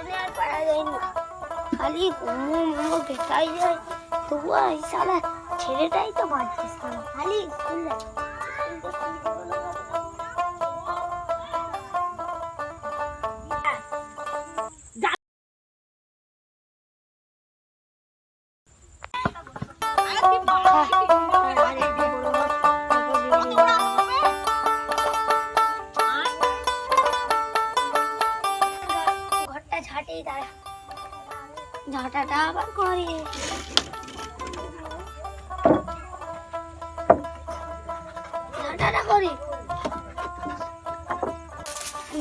জীবনে আর পারা যায়নি, খালি মোমো খেতাই যায়। তবুও এই শালা ছেলেটাই তো বাঁচছিস না, খালি স্কুল যায়। ঘরটা ঝাঁটেই দাঁড়া, ঝাঁটাটা আবার করে ঝাঁটাটা করি,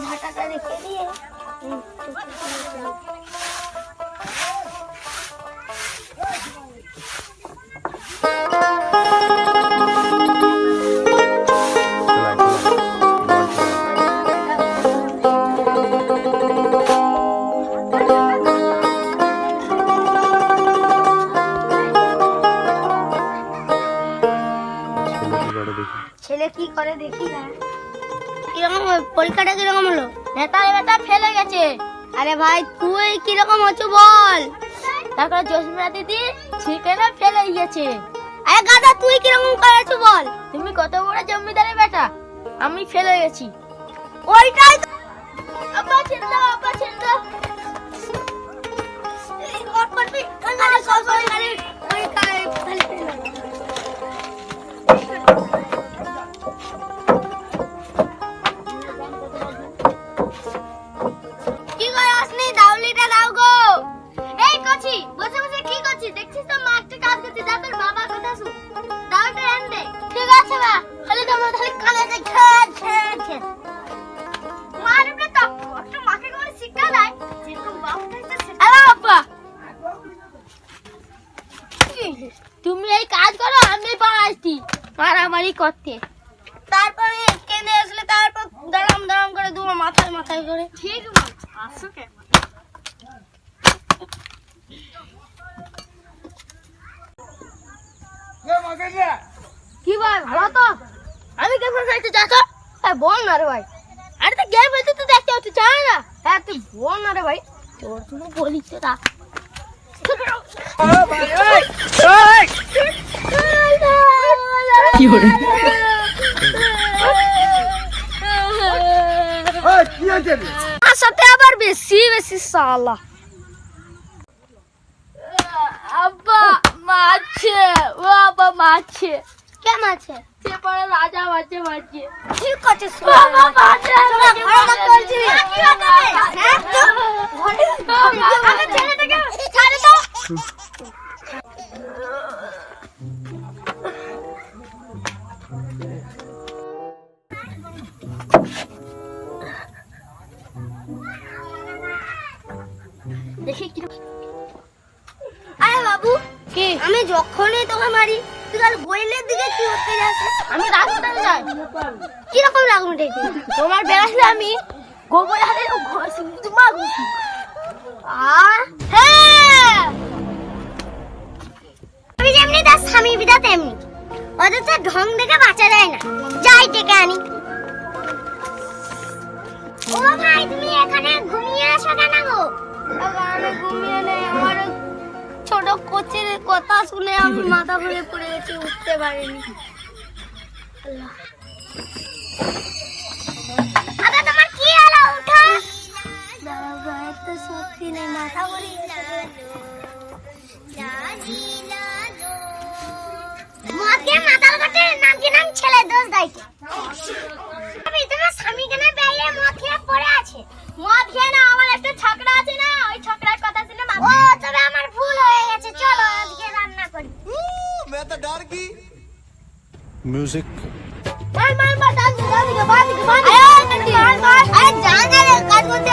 ঝাঁটাটা রেখে দিয়ে ছেলে কি করে দেখি না। কিরকম পরীক্ষাটা কিরকম হলো? নেতার বেটা ফেলে গেছে। আরে ভাই তুই কিরকম হচ্ছ বল। তারপরে জসমিনা দিদি ছিকেনে ফেলে গেছে। আরে গাদা তুই কিরকম করেছো বল। তুমি কত বড় জমিদারের বেটা, আমি ফেলে গেছি। ওইটাই আব্বা চিন্তা, আব্বা চিন্তা। ওর করবি আরে সব খালি ওই খালি কি করে আসনি? দাউলিটা দাও গো। এই কচি বসে বসে কি করছিস? দেখছিস তো মাঠে কাজ করছিস, যা তোর বাবার কথা শুন। দাওটা এনে দে। ঠিক আছে মা, খালি দাও খালি কানে দে খেয়ে খেয়ে মারবে তো একটু মাকে করে শিক্ষা দেয়, যেরকম বাপ হইছে সেটা। আরে বাবা তুমি এই কাজ করো, আমি পারছি মারামারি করতে। তারপরে কেঁদে আসলে তারপর দাঁড়াম দাঁড়াম করে দুটো মাথায় মাথায় করে ঠিক বল, আসো কেন? কি ভাই ভালো তো? আমি গেম খেলতে যাচ্ছ? হ্যাঁ বল না রে ভাই। আরে তো গেম খেলতে তো দেখতে হচ্ছে, জানা না? হ্যাঁ তুই বল না রে ভাই। তোর তুমি বলিস না। কি করে আর সাথে আবার বেশি বেশি সালা। আব্বা মারছে, ও আব্বা মারছে। কেমন আছে? সে পরে রাজা মারছে মারছে। ঠিক আছে বাবা মারছে, ছেলেটাকে ছাড়ে দাও। দেখি কি। আরে বাবু কি? আমি যখনই তোকে মারি তুই তাহলে বইলের দিকে কি করতে যাস? আমি রাজস্থানে যাই। কিরকম রাগ উঠেছে? তোমার বেড়ালে আমি গোবর হাতে ঘষি, তোমার ঘষি। হ্যাঁ আমি যেমনি তার স্বামী বিদা তেমনি, ওদের তো ঢং দেখে বাঁচা যায় না। যাই ডেকে আনি। ও ভাই তুমি এখানে ঘুমিয়ে আসো কেন গো? আমি ঘুমিয়ে নেই, আমার ছোট কোচের কথা শুনে আমি মাথা ঘুরে পড়ে গেছি, উঠতে পারিনি। আরে তোমার কি হলো? উঠো। দাঁড়াও গায়ে তো শক্তি নেই, মাথা ঘুরে মদকে মাতাল কাটে নাম কি নাম ছেলে দোষ দাইছে। আমি তোমার স্বামী কেন বেলে মদ খেয়ে পড়ে আছে? মদ খেয়ে না, আমার একটা ছকরা আছে না, ওই ছকরার কথা শুনে ও তবে আমার ভুল হয়ে গেছে, চলো আজকে রান্না করি। मैं तो डर गई। म्यूजिक মার মার মার, ডান দিকে বাঁ দিকে বাঁ দিকে। আরে জানা রে কাজ করতে